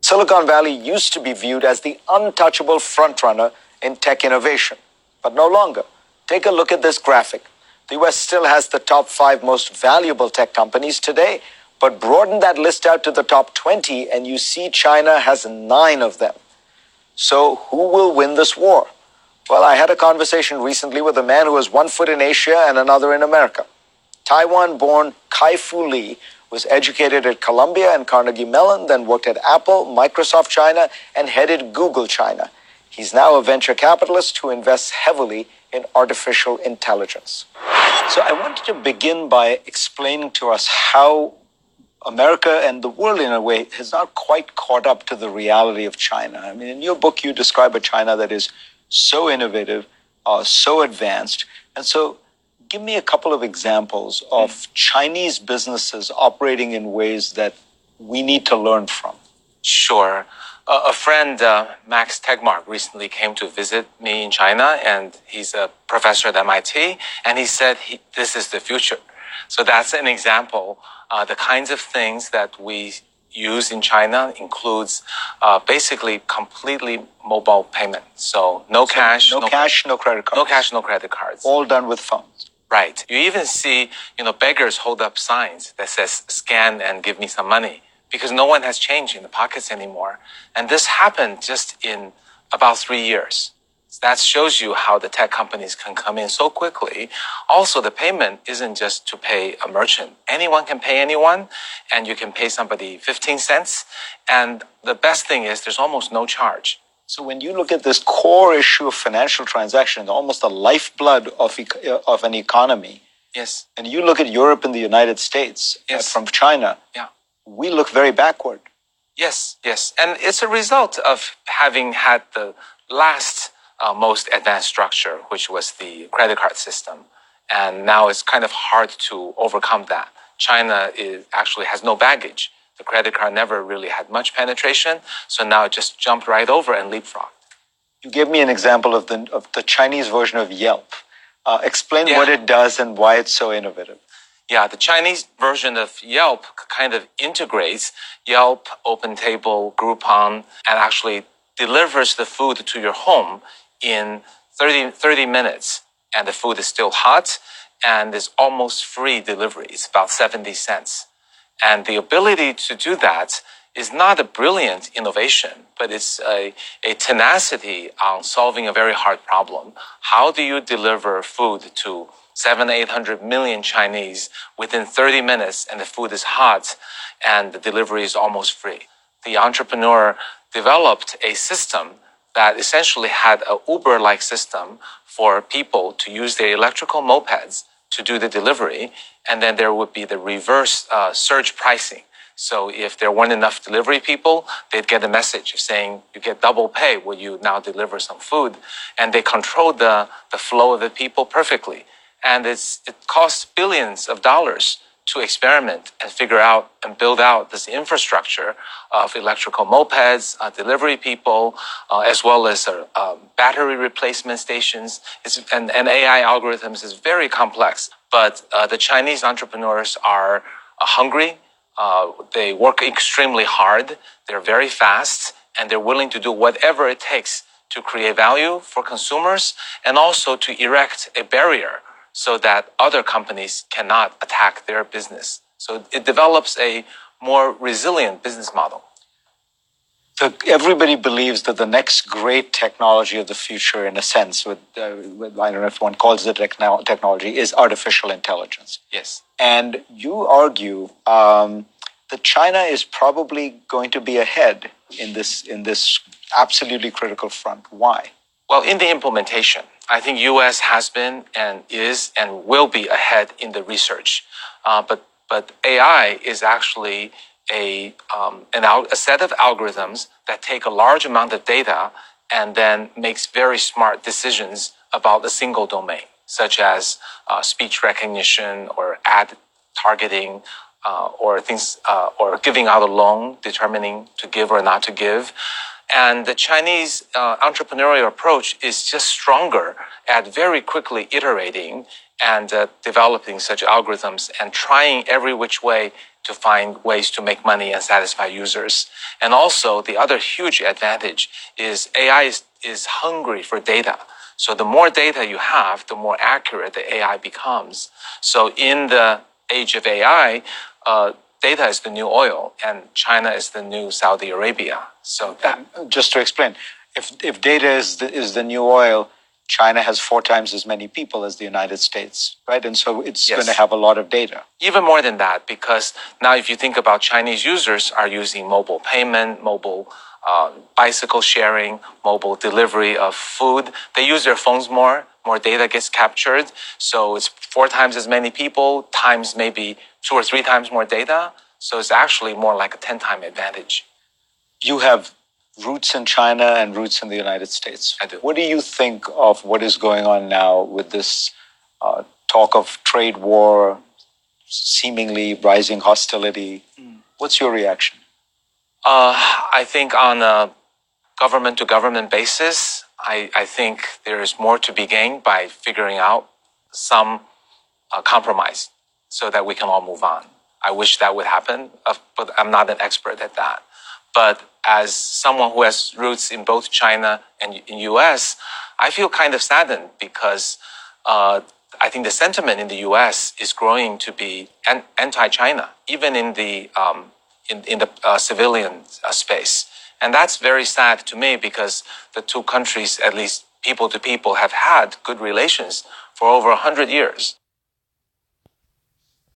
Silicon Valley used to be viewed as the untouchable frontrunner in tech innovation, but no longer. Take a look at this graphic. The US still has the top 5 most valuable tech companies today, but broaden that list out to the top 20 and you see China has 9 of them. So who will win this war? Well, I had a conversation recently with a man who has one foot in Asia and another in America. Taiwan-born Kai-Fu Lee was educated at Columbia and Carnegie Mellon, then worked at Apple, Microsoft China, and headed Google China. He's now a venture capitalist who invests heavily in artificial intelligence. So I wanted to begin by explaining to us how America and the world, in a way, has not quite caught up to the reality of China. I mean, in your book, you describe a China that is so innovative, so advanced. And so give me a couple of examples of Chinese businesses operating in ways that we need to learn from. Sure. A friend, Max Tegmark, recently came to visit me in China, and he's a professor at MIT, and he said this is the future. So that's an example. The kinds of things that we use in China includes basically completely mobile payment. So no cash, no credit cards. No cash, no credit cards. All done with phones. Right. You even see, beggars hold up signs that says scan and give me some money, because no one has change in the pockets anymore. And this happened just in about 3 years. That shows you how the tech companies can come in so quickly. Also, the payment isn't just to pay a merchant. Anyone can pay anyone, and you can pay somebody 15 cents. And the best thing is there's almost no charge. So when you look at this core issue of financial transactions, almost the lifeblood of an economy, yes, and you look at Europe and the United States, yes, from China, yeah, we look very backward. Yes, yes. And it's a result of having had the last most advanced structure, which was the credit card system. And now it's kind of hard to overcome that. China actually has no baggage. The credit card never really had much penetration, so now it just jumped right over and leapfrogged. You gave me an example of the Chinese version of Yelp. Explain what it does and why it's so innovative. Yeah, the Chinese version of Yelp kind of integrates Yelp, OpenTable, Groupon, and actually delivers the food to your home in 30 minutes. And the food is still hot, and it's almost free delivery. It's about 70 cents. And the ability to do that is not a brilliant innovation, but it's a tenacity on solving a very hard problem. How do you deliver food to 800 million Chinese within 30 minutes, and the food is hot, and the delivery is almost free? The entrepreneur developed a system that essentially had an Uber-like system for people to use their electrical mopeds to do the delivery, and then there would be the reverse surge pricing. So if there weren't enough delivery people, they'd get a message saying, you get double pay when you now deliver some food. And they controlled the flow of the people perfectly. And it costs billions of dollars to experiment and figure out and build out this infrastructure of electrical mopeds, delivery people, as well as battery replacement stations. And AI algorithms is very complex. But the Chinese entrepreneurs are hungry. They work extremely hard. They're very fast, and they're willing to do whatever it takes to create value for consumers and also to erect a barrier so that other companies cannot attack their business. So it develops a more resilient business model. Everybody believes that the next great technology of the future, in a sense, with I don't know if one calls it technology, is artificial intelligence. Yes. And you argue that China is probably going to be ahead in this absolutely critical front. Why? Well, in the implementation, I think U.S. has been and is and will be ahead in the research. But AI is actually a set of algorithms that take a large amount of data and then makes very smart decisions about a single domain, such as speech recognition or ad targeting, or things, or giving out a loan, determining to give or not to give. And the Chinese entrepreneurial approach is just stronger at very quickly iterating and developing such algorithms and trying every which way to find ways to make money and satisfy users. And also, the other huge advantage is AI is hungry for data. So the more data you have, the more accurate the AI becomes. So in the age of AI, data is the new oil, and China is the new Saudi Arabia. So that Just to explain, if data is the new oil, China has 4 times as many people as the United States, right? And so it's Yes. going to have a lot of data. even more than that, because now if you think about Chinese users are using mobile payment, mobile bicycle sharing, mobile delivery of food, they use their phones more data gets captured. So it's 4 times as many people times maybe 2 or 3 times more data. So it's actually more like a 10-time advantage. You have roots in China and roots in the United States. I do. What do you think of what is going on now with this talk of trade war, seemingly rising hostility? What's your reaction? I think on a government to government basis, I think there is more to be gained by figuring out some compromise so that we can all move on. I wish that would happen, but I'm not an expert at that. But as someone who has roots in both China and in US, I feel kind of saddened because I think the sentiment in the US is growing to be anti-China, even in the civilian space. And that's very sad to me because the two countries, at least people to people, have had good relations for over 100 years.